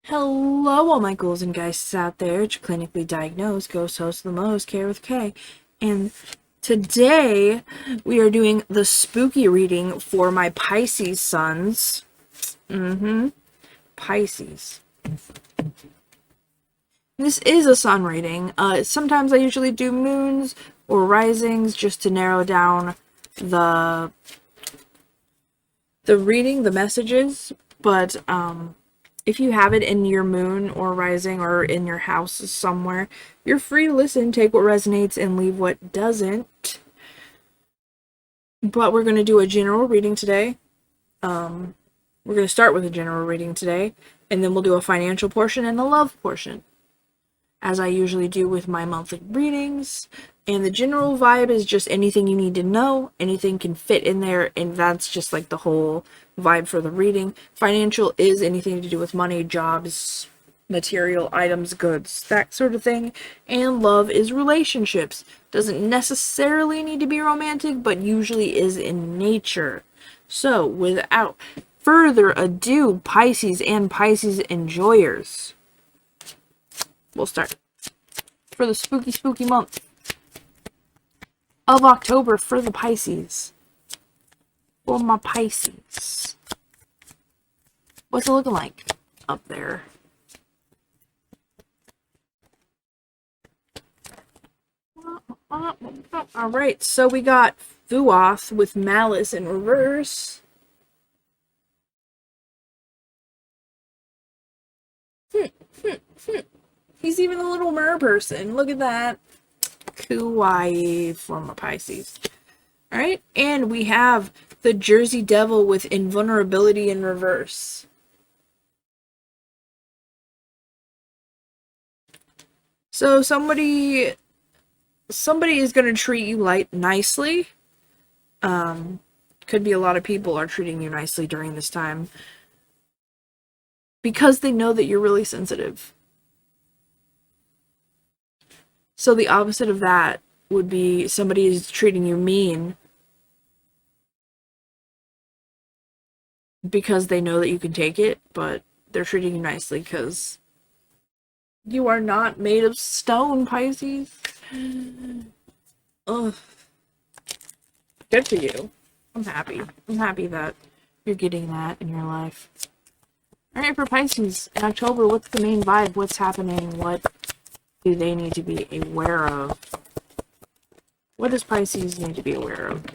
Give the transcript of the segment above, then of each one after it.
Hello, all my ghouls and geisties out there. It's your clinically diagnosed ghost host of the most, Care with K. And today we are doing the spooky reading for my Pisces sons. Pisces. This is a sun reading. Sometimes I usually do moons or risings just to narrow down the reading, the messages, but if you have it in your moon or rising or in your house somewhere, you're free to listen, take what resonates, and leave what doesn't. But we're going to do a general reading today. We're going to start with a general reading today, and then we'll do a financial portion and a love portion, as I usually do with my monthly readings. And the general vibe is just anything you need to know, anything can fit in there, and that's just like the whole vibe for the reading. Financial is anything to do with money, jobs, material, items, goods, that sort of thing. And love is relationships. Doesn't necessarily need to be romantic, but usually is in nature. So, without further ado, Pisces and Pisces enjoyers, we'll start for the spooky month of October for the Pisces. For my Pisces. What's it looking like up there? Alright, so we got Vuoth with Malice in reverse. He's even a little mer person. Look at that. Kawaii for my Pisces. Alright, and we have the Jersey Devil with invulnerability in reverse. So somebody is going to treat you nicely. Could be a lot of people are treating you nicely during this time because they know that you're really sensitive. So the opposite of that would be somebody is treating you mean because they know that you can take it, but they're treating you nicely because you are not made of stone, Pisces. Ugh. Good for you. I'm happy. I'm happy that you're getting that in your life. Alright, for Pisces, in October, what's the main vibe? What's happening? What do they need to be aware of? What does Pisces need to be aware of?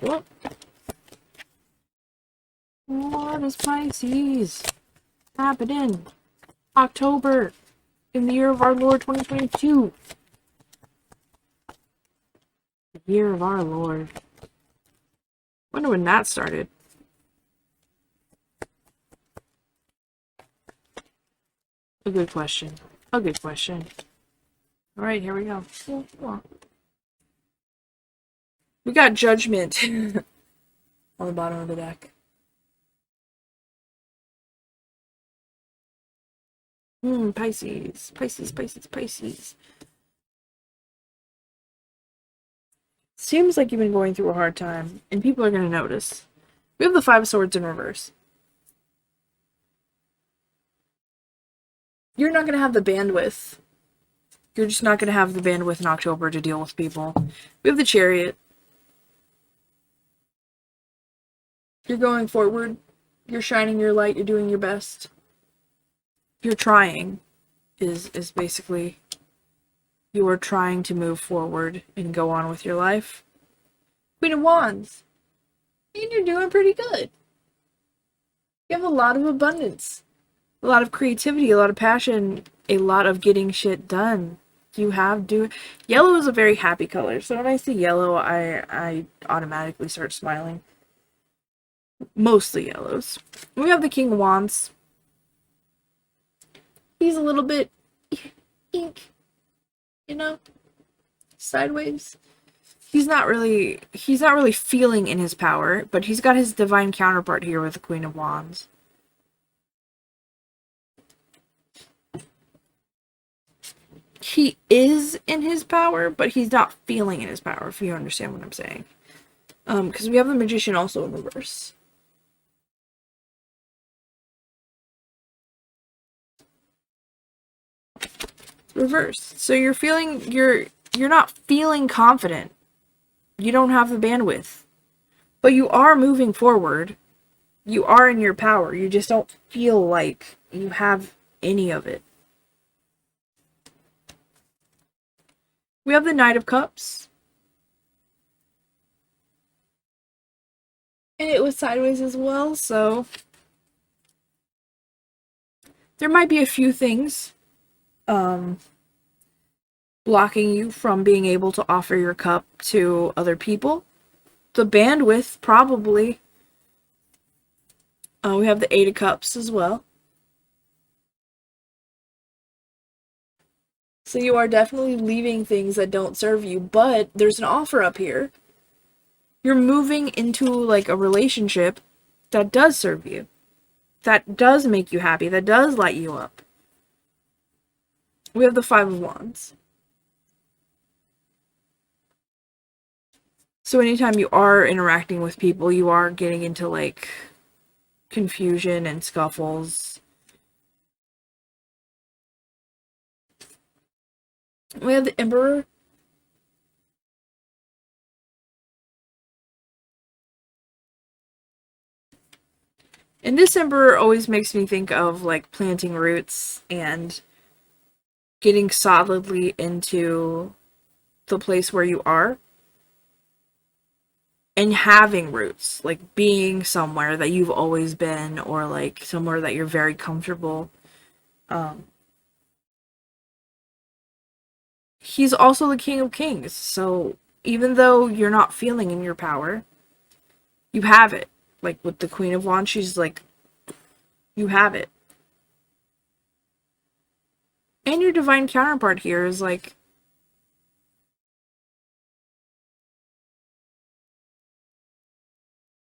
What is Pisces happening? October, in the year of our Lord 2022. The year of our Lord. Wonder when that started. A good question. A good question. Alright, here we go. We got Judgment on the bottom of the deck. Pisces. Seems like you've been going through a hard time, and people are going to notice. We have the Five of Swords in reverse. You're not going to have the bandwidth. You're just not going to have the bandwidth in October to deal with people. We have the Chariot. You're going forward. You're shining your light. You're doing your best. You're trying is basically you are trying to move forward and go on with your life. Queen of Wands. And you're doing pretty good. You have a lot of abundance. A lot of creativity, a lot of passion, a lot of getting shit done. Yellow is a very happy color, so when I see yellow, I automatically start smiling. Mostly yellows. We have the King of Wands. He's a little bit ink, sideways. He's not really feeling in his power, but he's got his divine counterpart here with the Queen of Wands. He is in his power, but he's not feeling in his power, if you understand what I'm saying. Because we have the Magician also in reverse. reversed. So you're not feeling confident. You don't have the bandwidth. But you are moving forward. You are in your power. You just don't feel like you have any of it. We have the Knight of Cups. And it was sideways as well, so there might be a few things blocking you from being able to offer your cup to other people. The bandwidth, probably. We have the Eight of Cups as well. So you are definitely leaving things that don't serve you, but there's an offer up here. You're moving into, like, a relationship that does serve you. That does make you happy. That does light you up. We have the Five of Wands. So anytime you are interacting with people, you are getting into, like, confusion and scuffles. We have the Emperor. And this Emperor always makes me think of, like, planting roots and getting solidly into the place where you are. And having roots, like being somewhere that you've always been, or like somewhere that you're very comfortable. He's also the King of Kings, so even though you're not feeling in your power, you have it. Like with the Queen of Wands, she's like, you have it. And your divine counterpart here is like,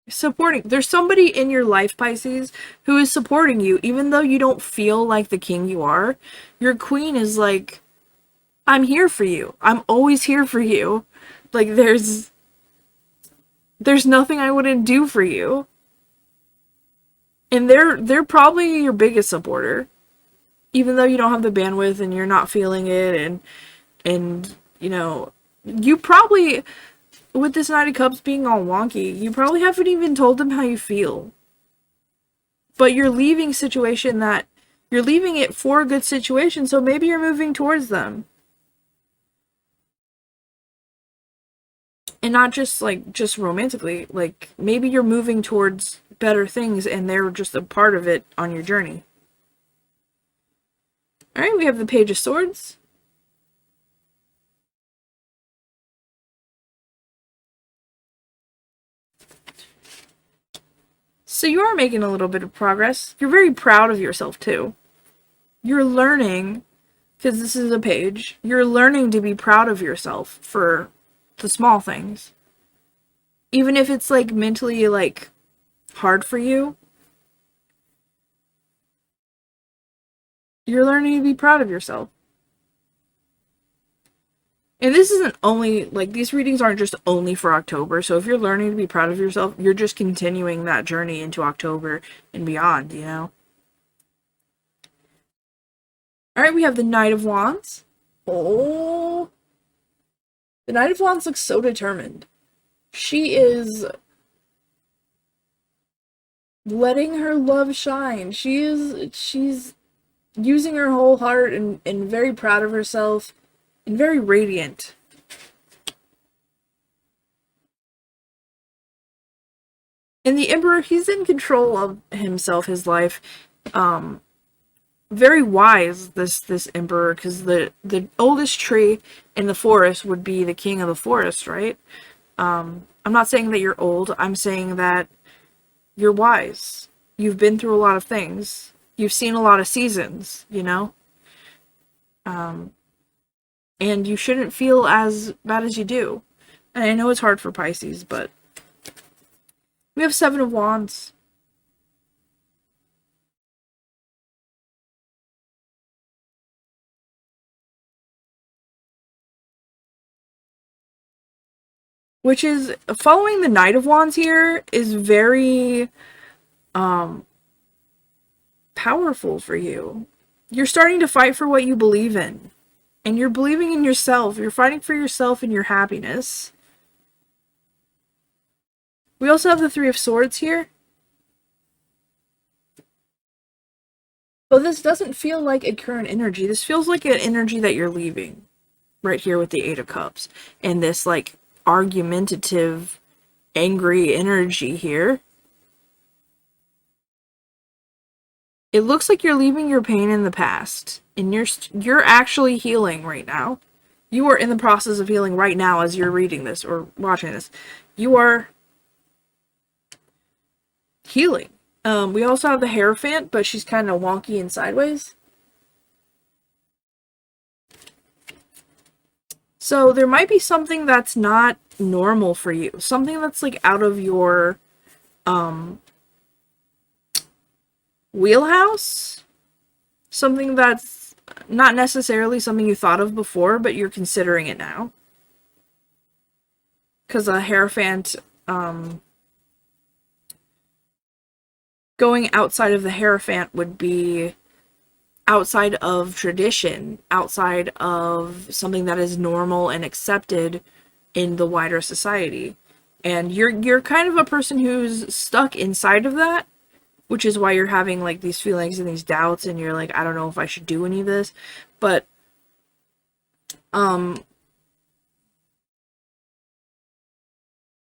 supporting. There's somebody in your life, Pisces, who is supporting you, even though you don't feel like the king you are. Your queen is like, I'm here for you. I'm always here for you. Like, there's nothing I wouldn't do for you. And they're probably your biggest supporter. Even though you don't have the bandwidth and you're not feeling it, and you know, you probably, with this Knight of Cups being all wonky, you probably haven't even told them how you feel. But you're leaving it for a good situation, so maybe you're moving towards them. And not just romantically, like maybe you're moving towards better things and they're just a part of it on your journey. Alright, we have the Page of Swords. So you are making a little bit of progress. You're very proud of yourself too. You're learning, because this is a page, you're learning to be proud of yourself for the small things. Even if it's like mentally like hard for you, you're learning to be proud of yourself. And this isn't only, like, these readings aren't just only for October, so if you're learning to be proud of yourself, you're just continuing that journey into October and beyond, you know? Alright, we have the Knight of Wands. Oh. The Knight of Wands looks so determined. She is letting her love shine. She's using her whole heart and very proud of herself and very radiant. And the Emperor, he's in control of himself, his life. Very wise, this Emperor, because the oldest tree in the forest would be the king of the forest, right? I'm not saying that you're old. I'm saying that you're wise. You've been through a lot of things. You've seen a lot of seasons, you know? And you shouldn't feel as bad as you do. And I know it's hard for Pisces, but we have Seven of Wands. Which is, following the Knight of Wands here is very powerful for you. You're starting to fight for what you believe in. And you're believing in yourself. You're fighting for yourself and your happiness. We also have the Three of Swords here. But this doesn't feel like a current energy. This feels like an energy that you're leaving. Right here with the Eight of Cups. And this, like, argumentative, angry energy here. It looks like you're leaving your pain in the past. And you're actually healing right now. You are in the process of healing right now as you're reading this or watching this. You are healing. We also have the Hierophant, but she's kind of wonky and sideways. So there might be something that's not normal for you. Something that's like out of your wheelhouse. Something that's not necessarily something you thought of before, but you're considering it now. Because a Hierophant, going outside of the Hierophant would be outside of tradition, outside of something that is normal and accepted in the wider society. And you're kind of a person who's stuck inside of that, which is why you're having like these feelings and these doubts, and you're like, I don't know if I should do any of this. But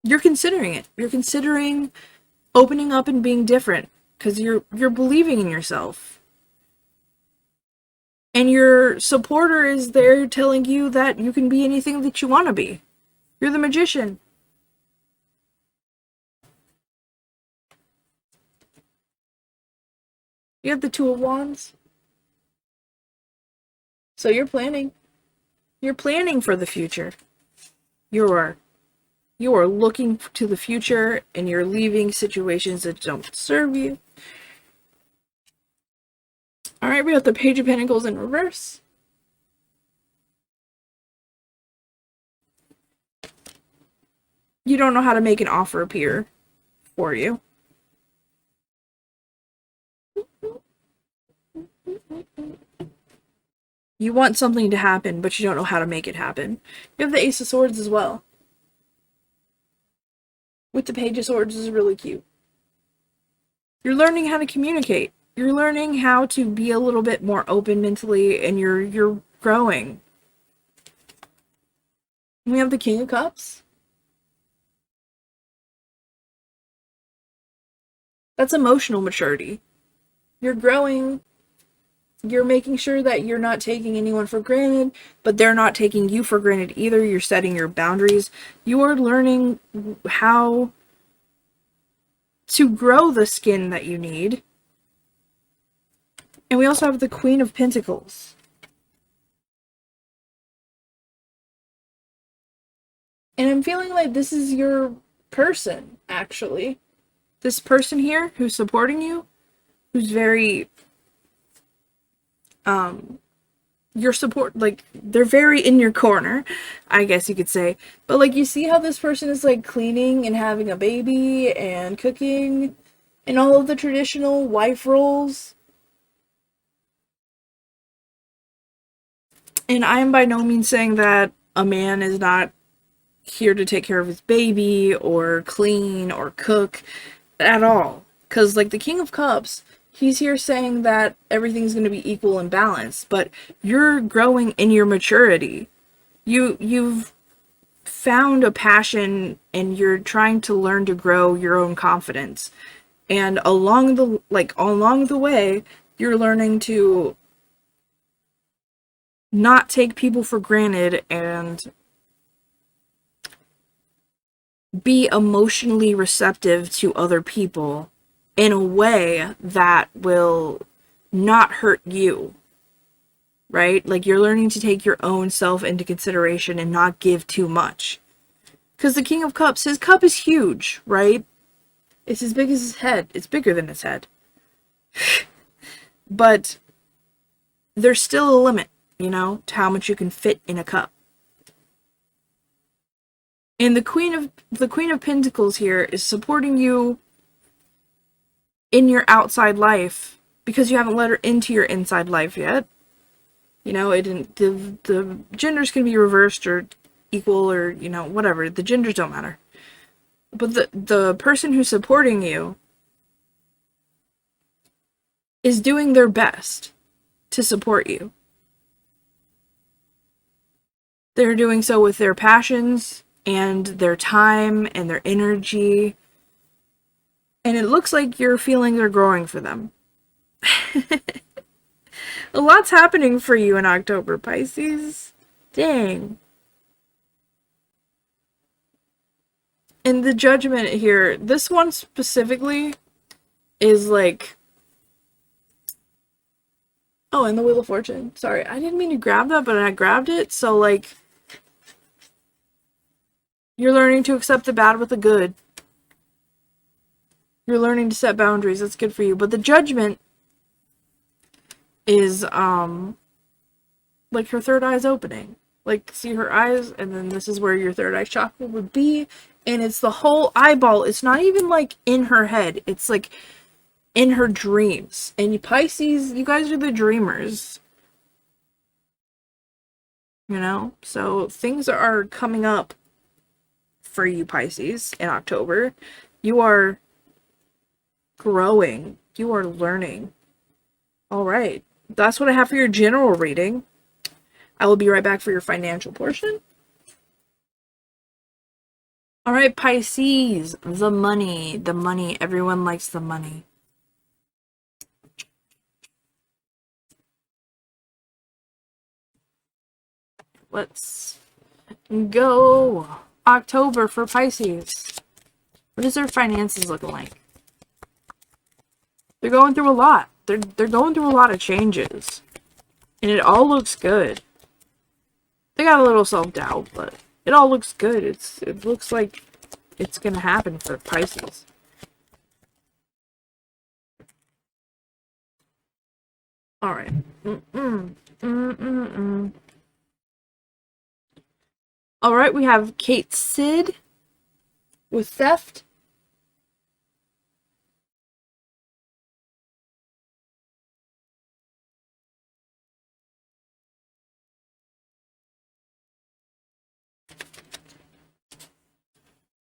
you're considering it. You're considering opening up and being different because you're believing in yourself. And your supporter is there telling you that you can be anything that you want to be. You're the Magician. You have the Two of Wands. So you're planning. You're planning for the future. You are looking to the future, and you're leaving situations that don't serve you. Alright, we got the Page of Pentacles in reverse. You don't know how to make an offer appear for you. You want something to happen, but you don't know how to make it happen. You have the Ace of Swords as well. With the Page of Swords is really cute. You're learning how to communicate. You're learning how to be a little bit more open mentally, and you're growing. And we have the King of Cups. That's emotional maturity. You're growing. You're making sure that you're not taking anyone for granted, but they're not taking you for granted either. You're setting your boundaries. You are learning how to grow the skin that you need. And we also have the Queen of Pentacles. And I'm feeling like this is your person, actually. This person here who's supporting you, who's very your support, like, they're very in your corner, I guess you could say. But, like, you see how this person is, like, cleaning and having a baby and cooking and all of the traditional wife roles. And I am by no means saying that a man is not here to take care of his baby or clean or cook at all. Because, like, the King of Cups, he's here saying that everything's going to be equal and balanced, but you're growing in your maturity. You've found a passion, and you're trying to learn to grow your own confidence. And along the way, you're learning to not take people for granted and be emotionally receptive to other people in a way that will not hurt you, right? Like, you're learning to take your own self into consideration and not give too much. Because the King of Cups, his cup is huge, right? It's as big as his head. It's bigger than his head. But there's still a limit, you know, to how much you can fit in a cup. And the Queen of Pentacles here is supporting you in your outside life, because you haven't let her into your inside life yet. You know, it didn't, the genders can be reversed or equal or, you know, whatever. The genders don't matter. But the person who's supporting you is doing their best to support you. They're doing so with their passions and their time and their energy. And it looks like your feelings are growing for them. A lot's happening for you in October, Pisces. Dang. And the judgment here, this one specifically is like... Oh, and the Wheel of Fortune. Sorry, I didn't mean to grab that, but I grabbed it. So, like, you're learning to accept the bad with the good. You're learning to set boundaries. That's good for you. But the judgment is, like her third eye's opening. Like, see her eyes, and then this is where your third eye chakra would be. And it's the whole eyeball. It's not even, like, in her head. It's, like, in her dreams. And Pisces, you guys are the dreamers. You know? So, things are coming up for you, Pisces, in October. You are growing. You are learning. Alright. That's what I have for your general reading. I will be right back for your financial portion. Alright, Pisces. The money. The money. Everyone likes the money. Let's go. October for Pisces. What is their finances looking like? They're going through a lot. They're going through a lot of changes. And it all looks good. They got a little self-doubt, but it all looks good. It looks like it's gonna happen for Pisces. Alright. Alright, we have Kate Sid with theft.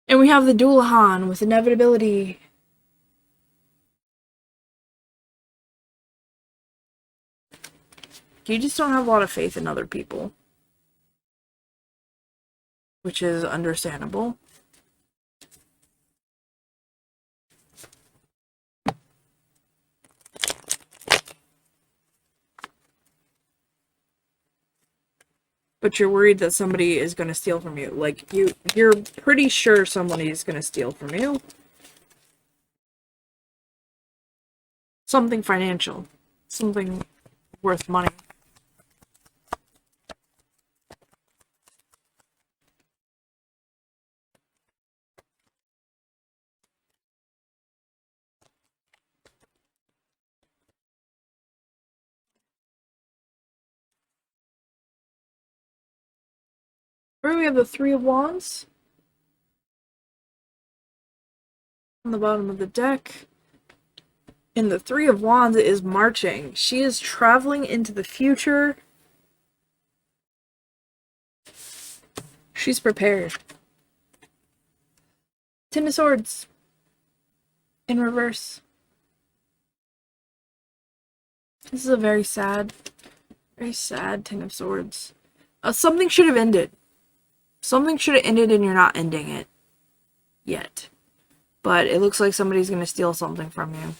And we have the Dullahan with inevitability. You just don't have a lot of faith in other people. Which is understandable. But you're worried that somebody is going to steal from you. Like, you're pretty sure somebody is going to steal from you. Something financial. Something worth money. Here we have the Three of Wands. On the bottom of the deck. And the Three of Wands is marching. She is traveling into the future. She's prepared. Ten of Swords. In reverse. This is a very sad Ten of Swords. Something should have ended. Something should have ended and you're not ending it. Yet. But it looks like somebody's going to steal something from you.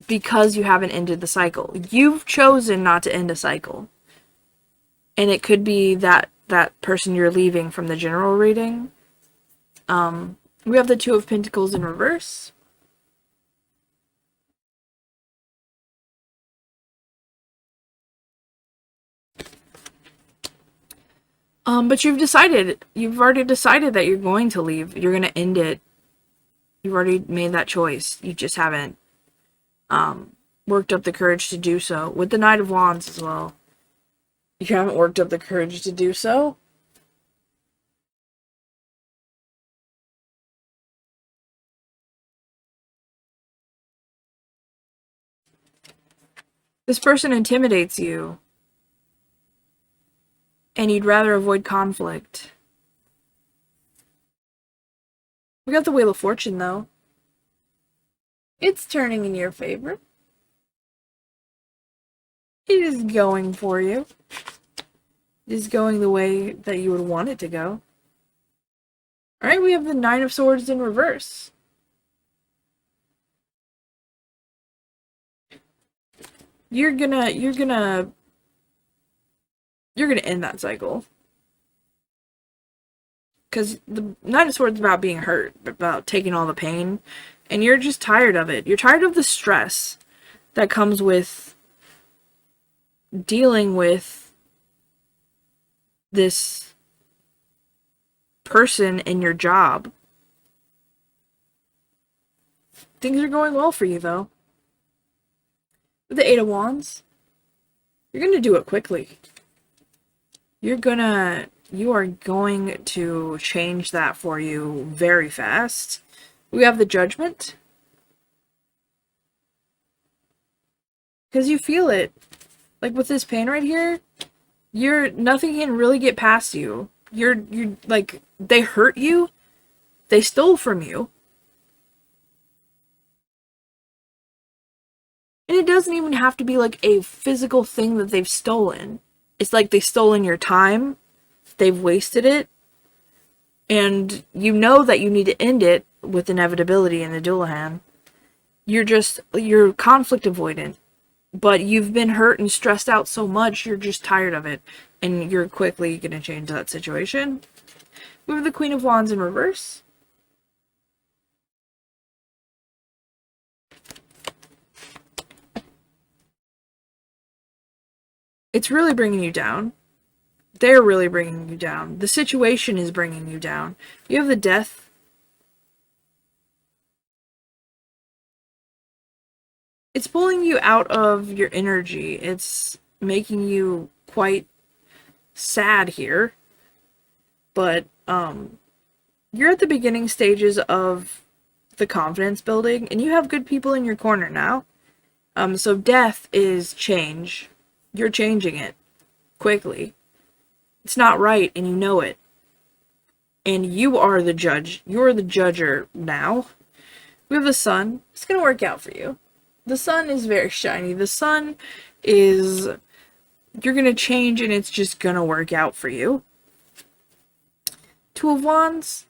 Because you haven't ended the cycle. You've chosen not to end a cycle. And it could be that person you're leaving from the general reading. We have the Two of Pentacles in reverse. But you've already decided that you're going to leave. You're going to end it. You've already made that choice. You just haven't, worked up the courage to do so. With the Knight of Wands as well. You haven't worked up the courage to do so. This person intimidates you, and you'd rather avoid conflict. We got the Wheel of Fortune, though. It's turning in your favor. It is going for you. It is going the way that you would want it to go. Alright, we have the Nine of Swords in reverse. You're gonna end that cycle. Because the Nine of Swords is about being hurt, about taking all the pain, and you're just tired of it. You're tired of the stress that comes with dealing with this person in your job. Things are going well for you, though. With the Eight of Wands, you're gonna do it quickly. You are going to change that for you very fast. We have the Judgment. Because you feel it. Like with this pain right here, nothing can really get past you. You're like, they hurt you. They stole from you. And it doesn't even have to be like a physical thing that they've stolen. It's like they've stolen your time. They've wasted it. And you know that you need to end it with inevitability in the Dullahan. You're conflict avoidant. But you've been hurt and stressed out so much, you're just tired of it. And you're quickly going to change that situation. We have the Queen of Wands in reverse. It's really bringing you down. They're really bringing you down. The situation is bringing you down. You have the Death. It's pulling you out of your energy. It's making you quite sad here. But, you're at the beginning stages of the confidence building, and you have good people in your corner now. So death is change. You're changing it quickly. It's not right, and you know it. And you are the judge. You're the judger now. We have the Sun. It's going to work out for you. The Sun is very shiny. The Sun is... You're going to change, and it's just going to work out for you. Two of Wands.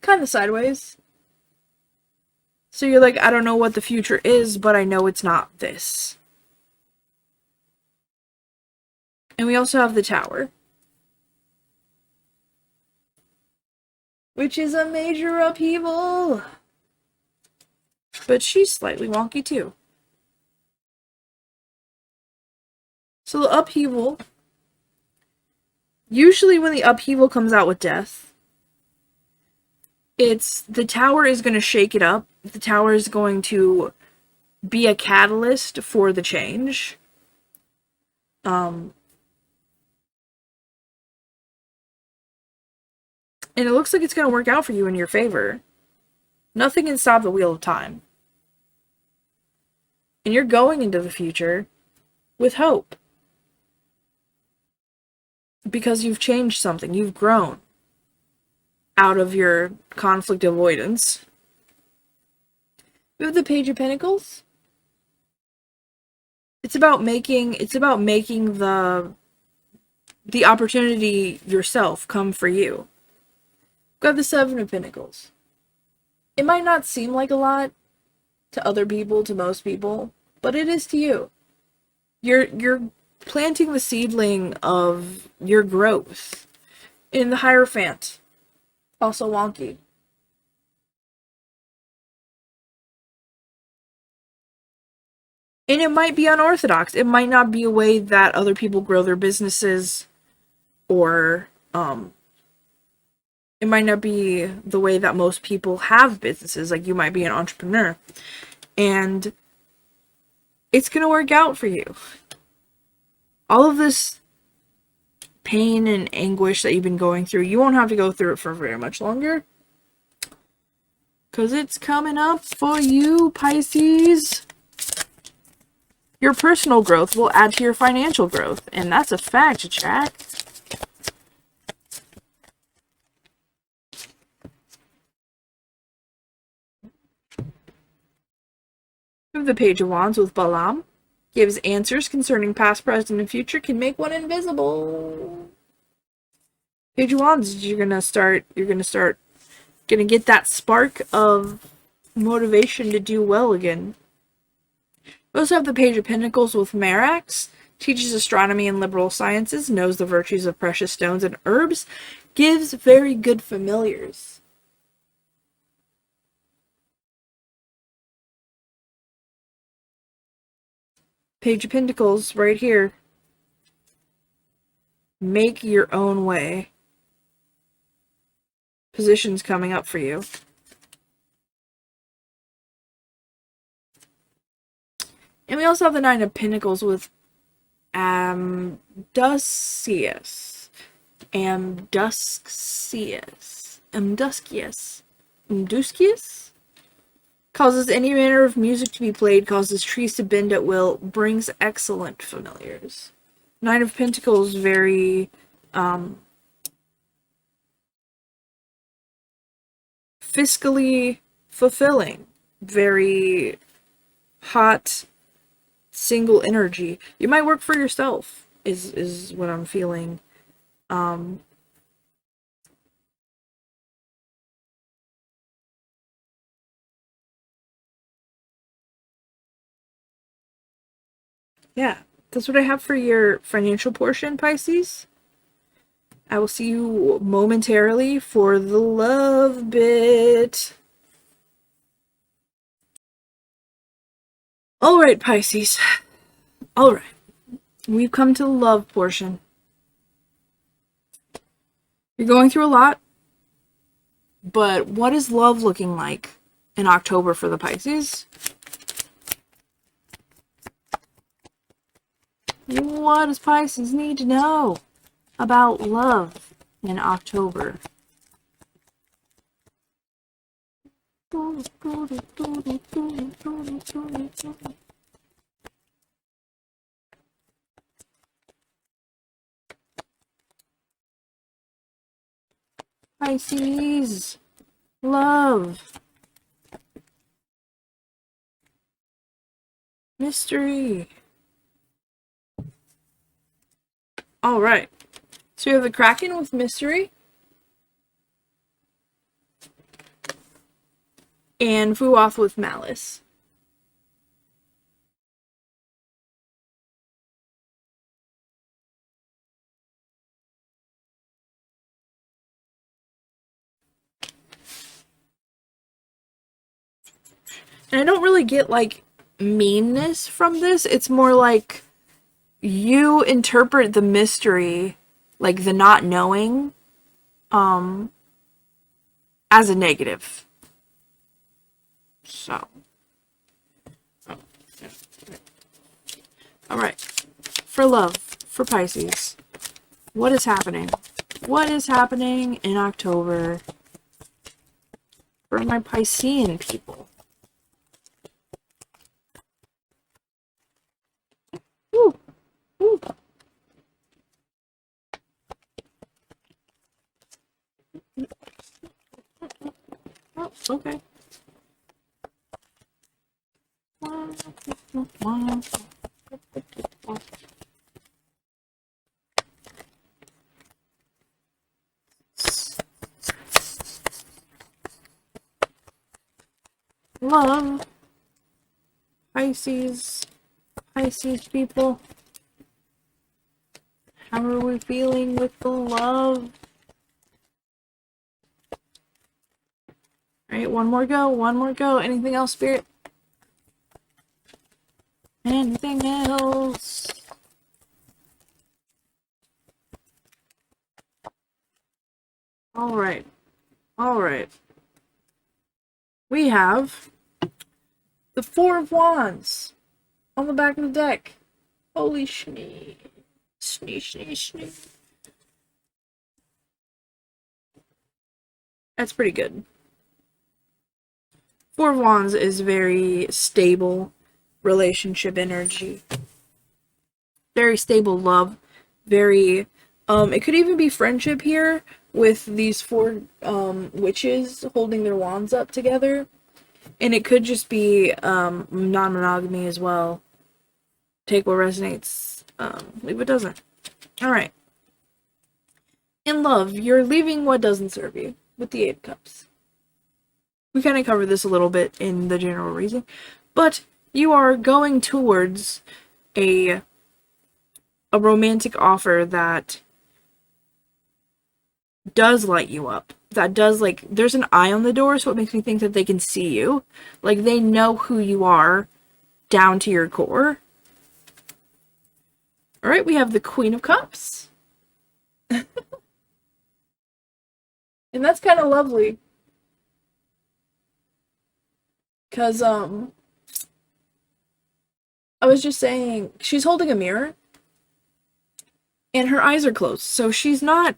Kind of sideways. So you're like, I don't know what the future is, but I know it's not this. And we also have the Tower. Which is a major upheaval. But she's slightly wonky too. So the upheaval. Usually when the upheaval comes out with death, the Tower is going to shake it up. The Tower is going to be a catalyst for the change. And it looks like it's going to work out for you in your favor. Nothing can stop the Wheel of Time. And you're going into the future with hope. Because you've changed something. You've grown out of your conflict avoidance. We have the Page of Pentacles. It's about making the opportunity yourself come for you. Got the Seven of Pentacles. It might not seem like a lot to other people, to most people, but it is to you. You're planting the seedling of your growth. In the Hierophant, also wonky. And it might be unorthodox. It might not be a way that other people grow their businesses, or it might not be the way that most people have businesses. Like, you might be an entrepreneur. And it's going to work out for you. All of this pain and anguish that you've been going through, you won't have to go through it for very much longer. Because it's coming up for you, Pisces. Your personal growth will add to your financial growth, and that's a fact, chat. The Page of Wands with Balaam gives answers concerning past, present, and future, can make one invisible. Page of Wands, you're gonna get that spark of motivation to do well again. We also have the Page of Pentacles with Marax, teaches astronomy and liberal sciences, knows the virtues of precious stones and herbs, gives very good familiars. Page of Pentacles right here. Make your own way. Positions coming up for you. And we also have the Nine of Pentacles with Amduskius. Causes any manner of music to be played, causes trees to bend at will, brings excellent familiars. Nine of Pentacles, very fiscally fulfilling, very hot, single energy. You might work for yourself, is what I'm feeling. Yeah, that's what I have for your financial portion, Pisces. I will see you momentarily for the love bit. Alright, Pisces. Alright. We've come to the love portion. You're going through a lot, but what is love looking like in October for the Pisces? What does Pisces need to know about love in October? Pisces, love, mystery. All right. So we have the Kraken with mystery. And Fuoth with malice. And I don't really get, like, meanness from this. It's more like you interpret the mystery, like the not knowing, as a negative. So. Alright. For love, for Pisces, what is happening? What is happening in October for my Piscean people? Ooh. Ooh. Oh, okay. Love. Pisces people. How are we feeling with the love? Alright, one more go. Anything else, Spirit? Anything else? Alright. We have the Four of Wands on the back of the deck. Holy schnee. Schnee. That's pretty good. Four of Wands is very stable, relationship energy. Very stable love. Very, it could even be friendship here with these four witches holding their wands up together. And it could just be non-monogamy as well. Take what resonates, leave what doesn't. Alright. In love, you're leaving what doesn't serve you with the Eight of Cups. We kind of covered this a little bit in the general reading, but you are going towards a romantic offer that does light you up. That does, like, there's an eye on the door, so it makes me think that they can see you. Like, they know who you are down to your core. Alright, we have the Queen of Cups. And that's kind of lovely. Because, I was just saying, she's holding a mirror. And her eyes are closed, so she's not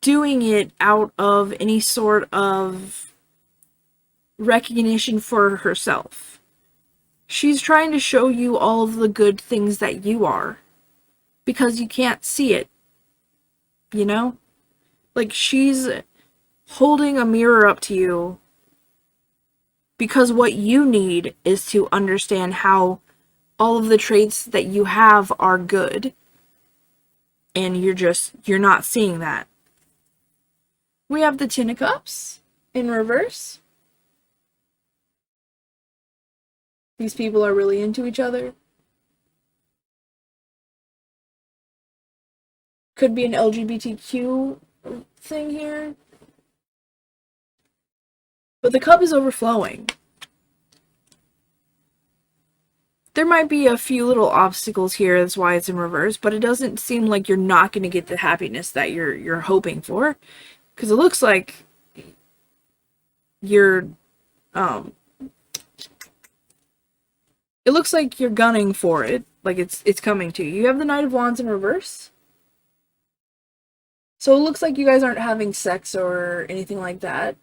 doing it out of any sort of recognition for herself. She's trying to show you all of the good things that you are, because you can't see it, you know? Like, she's holding a mirror up to you because what you need is to understand how all of the traits that you have are good. And you're not seeing that. We have the Ten of Cups in reverse. These people are really into each other. Could be an LGBTQ thing here. But the cup is overflowing. There might be a few little obstacles here, that's why it's in reverse, but it doesn't seem like you're not going to get the happiness that you're hoping for. Because it looks like you're, it looks like you're gunning for it. Like it's coming to you. You have the Knight of Wands in reverse. So it looks like you guys aren't having sex or anything like that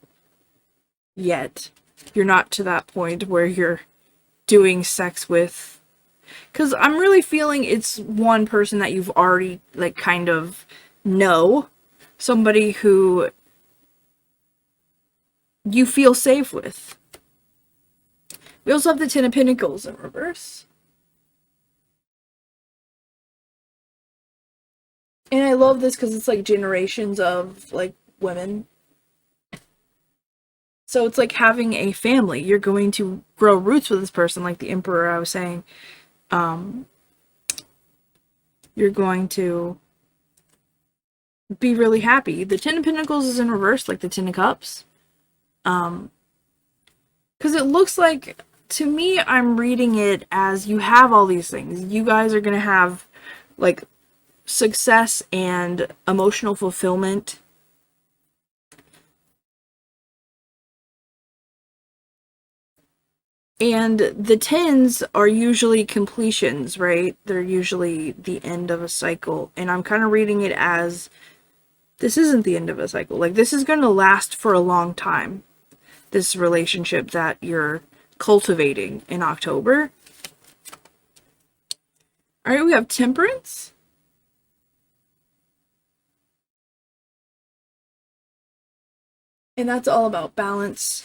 yet. You're not to that point where you're doing sex with, because I'm really feeling it's one person that you've already, like, kind of know. Somebody who you feel safe with. We also have the Ten of Pentacles in reverse. And I love this because it's like generations of, like, women. So it's like having a family. You're going to grow roots with this person, like the Emperor I was saying. You're going to be really happy. The Ten of Pentacles is in reverse, like the Ten of Cups. Because it looks like, to me, I'm reading it as you have all these things. You guys are going to have, like, success and emotional fulfillment. And the tens are usually completions, right? They're usually the end of a cycle. And I'm kind of reading it as, this isn't the end of a cycle. Like, this is going to last for a long time. This relationship that you're cultivating in October. Alright, we have Temperance. And that's all about balance.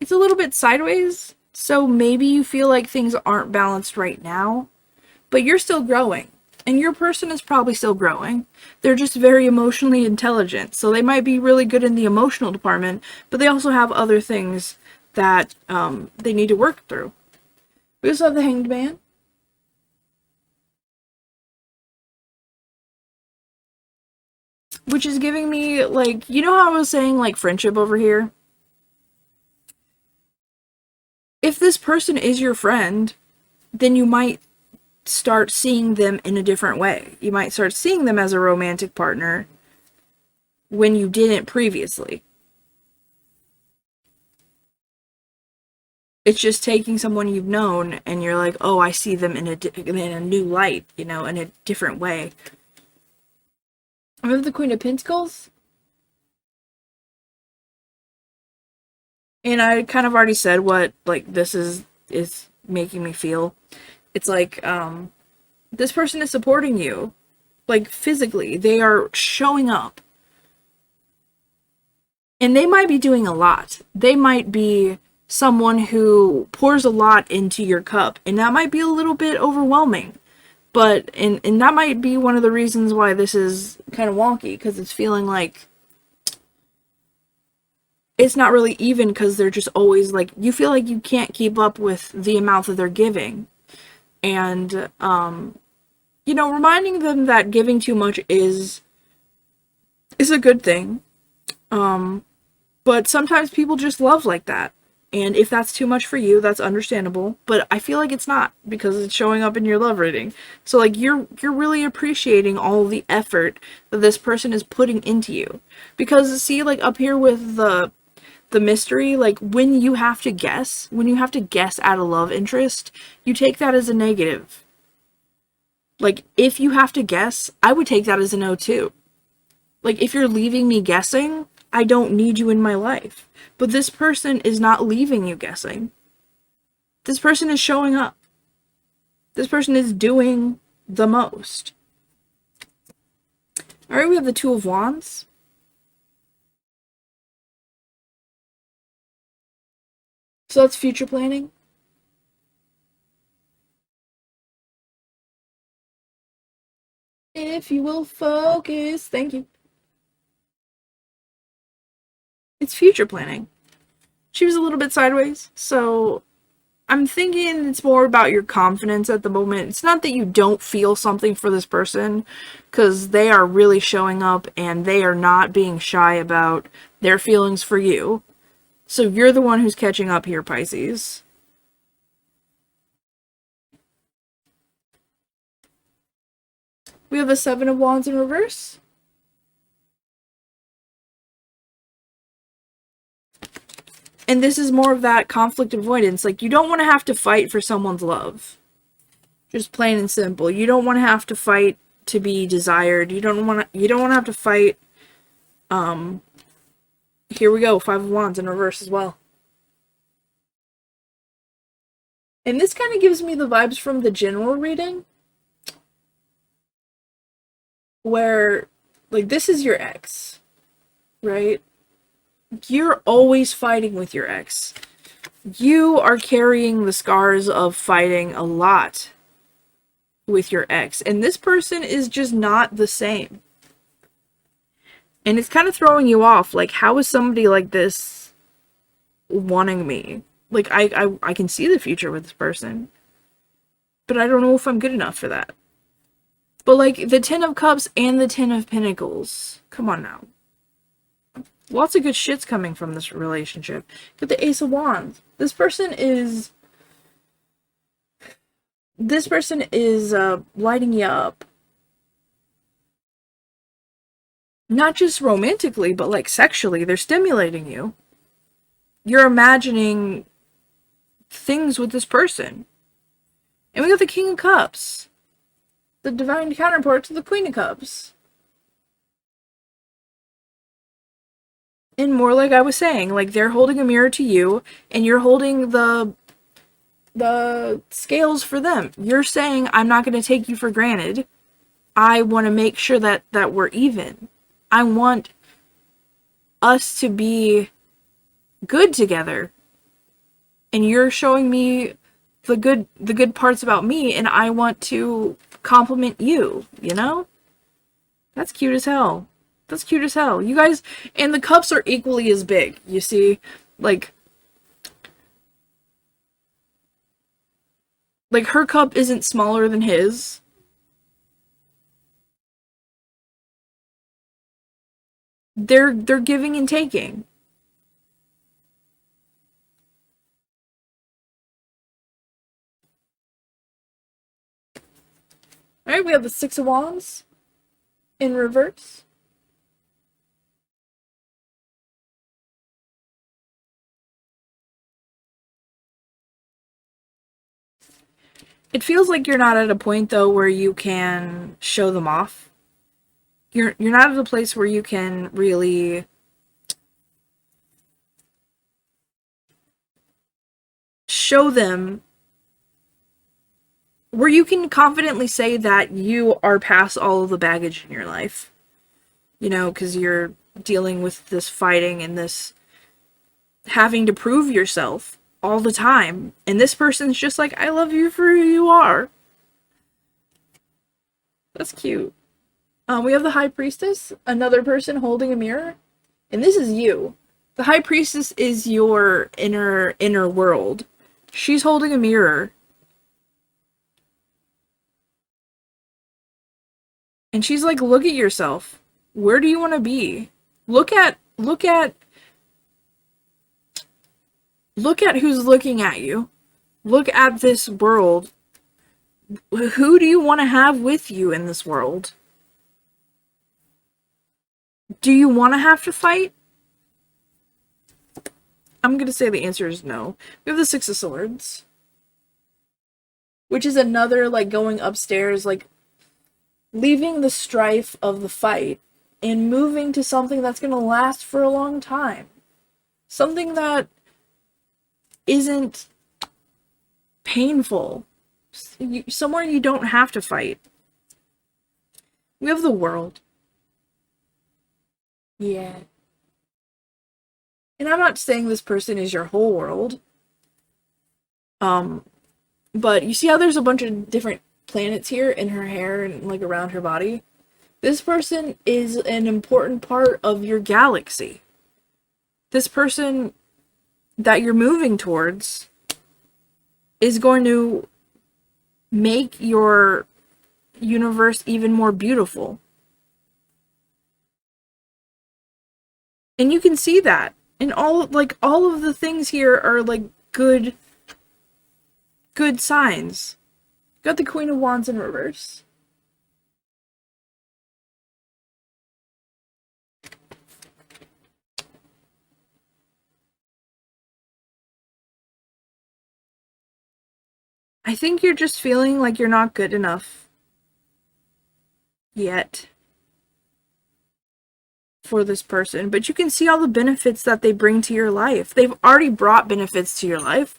It's a little bit sideways. So maybe you feel like things aren't balanced right now, but you're still growing. And your person is probably still growing. They're just very emotionally intelligent. So they might be really good in the emotional department, but they also have other things that they need to work through. We also have the Hanged Man. Which is giving me, like, you know how I was saying, like, friendship over here? If this person is your friend, then you might start seeing them in a different way. You might start seeing them as a romantic partner when you didn't previously. It's just taking someone you've known and you're like, oh, I see them in a new light, you know, in a different way. I have the Queen of Pentacles. And I kind of already said what, like, this is making me feel. It's like, this person is supporting you. Like, physically. They are showing up. And they might be doing a lot. They might be someone who pours a lot into your cup. And that might be a little bit overwhelming. But, and that might be one of the reasons why this is kind of wonky. Because it's feeling like it's not really even, because they're just always like, you feel like you can't keep up with the amount that they're giving. And, reminding them that giving too much is a good thing. But sometimes people just love like that. And if that's too much for you, that's understandable. But I feel like it's not, because it's showing up in your love reading. So like you're really appreciating all the effort that this person is putting into you. Because see, like up here with the mystery, like when you have to guess at a love interest, you take that as a negative. Like if you have to guess, I would take that as a no too. Like if you're leaving me guessing, I don't need you in my life. But this person is not leaving you guessing. This person is showing up. This person is doing the most. Alright, we have the Two of Wands. So that's future planning. If you will focus. Thank you. It's future planning. She was a little bit sideways, so I'm thinking it's more about your confidence at the moment. It's not that you don't feel something for this person, because they are really showing up and they are not being shy about their feelings for you. So you're the one who's catching up here, Pisces. We have the Seven of Wands in reverse. And this is more of that conflict avoidance. Like, you don't want to have to fight for someone's love. Just plain and simple. You don't want to have to fight to be desired. You don't want to have to fight. Here we go. Five of Wands in reverse as well. And this kind of gives me the vibes from the general reading, where, like, this is your ex, right? You're always fighting with your ex. You are carrying the scars of fighting a lot with your ex. And this person is just not the same. And it's kind of throwing you off. Like, how is somebody like this wanting me? Like, I can see the future with this person. But I don't know if I'm good enough for that. But, like, the Ten of Cups and the Ten of Pentacles. Come on now. Lots of good shit's coming from this relationship. Get the Ace of Wands. This person is lighting you up. Not just romantically, but like sexually. They're stimulating you. You're imagining things with this person. And we got the King of Cups. The divine counterpart to the Queen of Cups. And more like I was saying, like they're holding a mirror to you, and you're holding the scales for them. You're saying, I'm not going to take you for granted. I want to make sure that we're even. I want us to be good together. And you're showing me the good parts about me, and I want to compliment you, you know? That's cute as hell. That's cute as hell. You guys, and the cups are equally as big, you see? Like her cup isn't smaller than his. They're giving and taking. Alright, we have the Six of Wands in reverse. It feels like you're not at a point, though, where you can show them off. You're not at a place where you can really show them where you can confidently say that you are past all of the baggage in your life. You know, because you're dealing with this fighting and this having to prove yourself all the time. And this person's just like, I love you for who you are. That's cute. We have the High Priestess, another person holding a mirror. And this is you. The High Priestess is your inner world. She's holding a mirror. And she's like, look at yourself. Where do you want to be? Look at who's looking at you. Look at this world. Who do you want to have with you in this world? Do you want to have to fight? I'm going to say the answer is no. We have the Six of Swords. Which is another, like, going upstairs, like, leaving the strife of the fight and moving to something that's going to last for a long time. Something that isn't painful. Somewhere you don't have to fight. We have the World. Yeah. And I'm not saying this person is your whole world. But you see how there's a bunch of different planets here in her hair and, like, around her body? This person is an important part of your galaxy. This person that you're moving towards is going to make your universe even more beautiful. And you can see that. And all of the things here are, like, good signs. Got the Queen of Wands in reverse. I think you're just feeling like you're not good enough yet for this person, but you can see all the benefits that they bring to your life. They've already brought benefits to your life.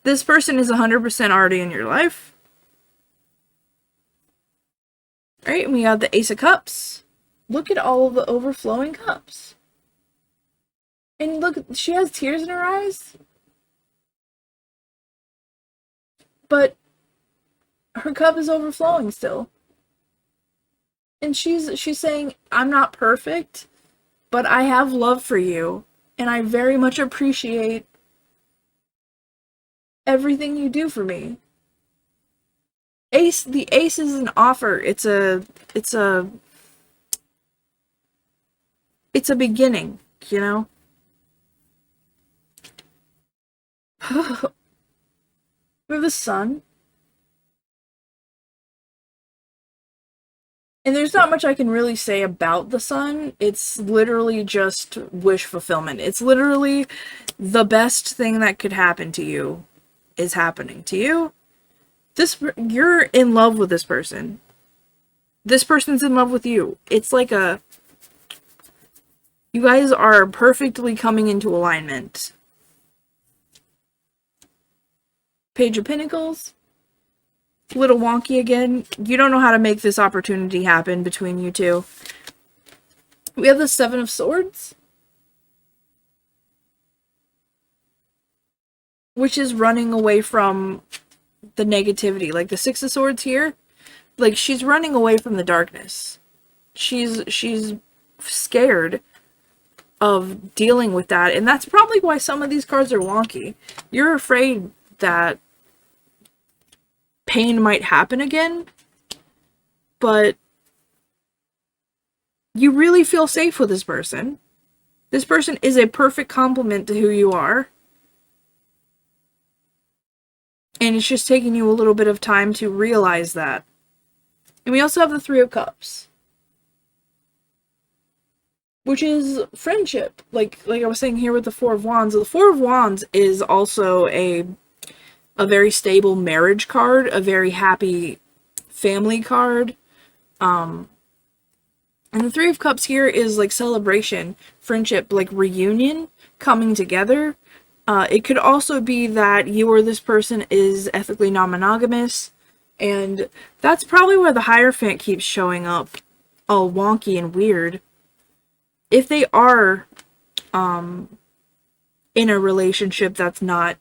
This person is 100% already in your life. Right, and we have the Ace of Cups. Look at all of the overflowing cups. And look, she has tears in her eyes. But her cup is overflowing still. And she's saying, I'm not perfect, but I have love for you, and I very much appreciate everything you do for me. The ace is an offer. It's a beginning, you know? We have the Sun. And there's not much I can really say about the Sun. It's literally just wish fulfillment. It's literally the best thing that could happen to you is happening to you. You're in love with this person. This person's in love with you. It's like you guys are perfectly coming into alignment. Page of Pentacles. Little wonky again. You don't know how to make this opportunity happen between you two. We have the Seven of Swords, which is running away from the negativity. Like the Six of Swords here, like she's running away from the darkness. She's scared of dealing with that, and that's probably why some of these cards are wonky. You're afraid that pain might happen again, but you really feel safe with this person. This person is a perfect complement to who you are. And it's just taking you a little bit of time to realize that. And we also have the Three of Cups, which is friendship. Like I was saying here with the Four of Wands. The Four of Wands is also a very stable marriage card, a very happy family card. And the Three of Cups here is like celebration, friendship, like reunion, coming together. It could also be that you or this person is ethically non-monogamous, and that's probably where the Hierophant keeps showing up all wonky and weird. If they are in a relationship that's not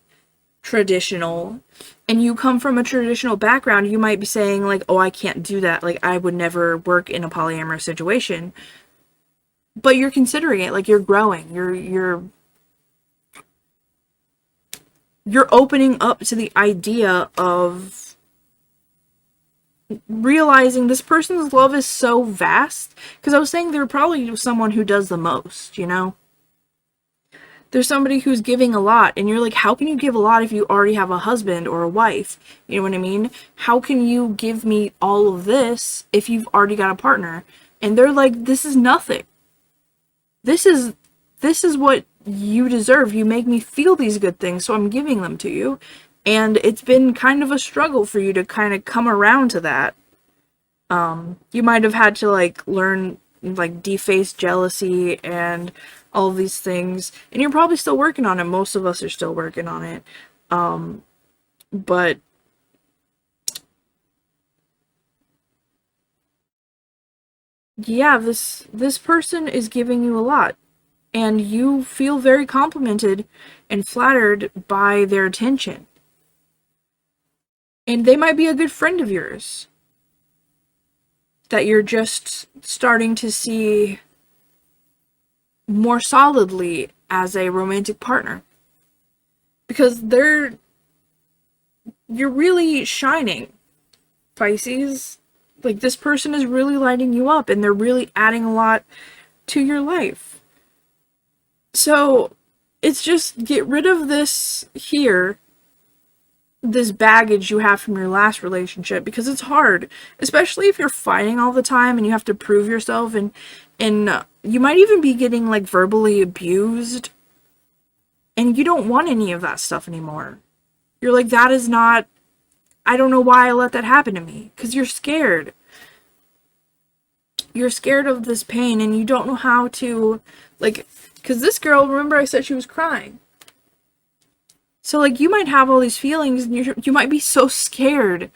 traditional, and you come from a traditional background, you might be saying, like, oh, I can't do that. Like, I would never work in a polyamorous situation. But you're considering it, like, you're growing. You're opening up to the idea of realizing this person's love is so vast. Because I was saying they're probably someone who does the most, you know? There's somebody who's giving a lot, and you're like, how can you give a lot if you already have a husband or a wife? You know what I mean? How can you give me all of this if you've already got a partner? And they're like, this is nothing. This is what you deserve. You make me feel these good things, so I'm giving them to you. And it's been kind of a struggle for you to kind of come around to that. You might have had to, like, learn, like, deface jealousy and all of these things. And you're probably still working on it. Most of us are still working on it. But yeah, this person is giving you a lot. And you feel very complimented and flattered by their attention. And they might be a good friend of yours that you're just starting to see more solidly as a romantic partner. Because you're really shining, Pisces. Like, this person is really lighting you up, and they're really adding a lot to your life. So, it's just get rid of this baggage you have from your last relationship, because it's hard, especially if you're fighting all the time and you have to prove yourself, and you might even be getting, like, verbally abused, and you don't want any of that stuff anymore. You're like, that is not, I don't know why I let that happen to me, because you're scared. You're scared of this pain, and you don't know how to, like, because this girl, remember I said she was crying. So, like, you might have all these feelings, and you might be so scared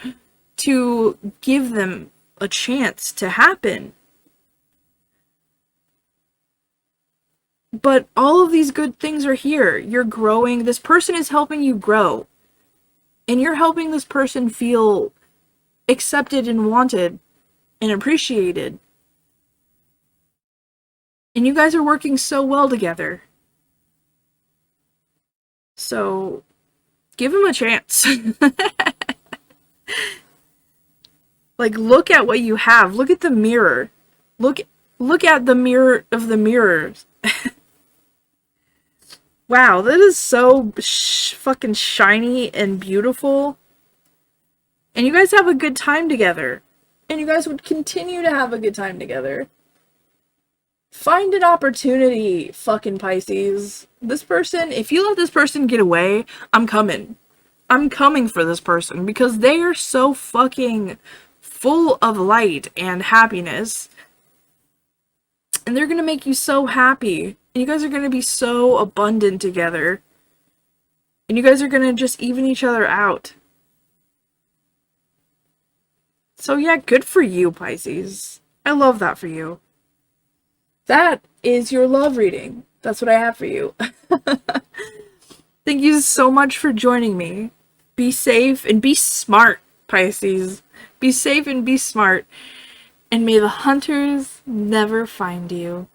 to give them a chance to happen. But all of these good things are here. You're growing. This person is helping you grow. And you're helping this person feel accepted and wanted and appreciated. And you guys are working so well together. So, give him a chance. Like, look at what you have. Look at the mirror. Look at the mirror of the mirrors. Wow, that is so fucking shiny and beautiful. And you guys have a good time together. And you guys would continue to have a good time together. Find an opportunity, fucking Pisces. This person, if you let this person get away, I'm coming. I'm coming for this person, because they are so fucking full of light and happiness. And they're gonna make you so happy. And you guys are gonna be so abundant together. And you guys are gonna just even each other out. So yeah, good for you, Pisces. I love that for you. That is your love reading. That's what I have for you. Thank you so much for joining me. Be safe and be smart, Pisces. Be safe and be smart. And may the hunters never find you.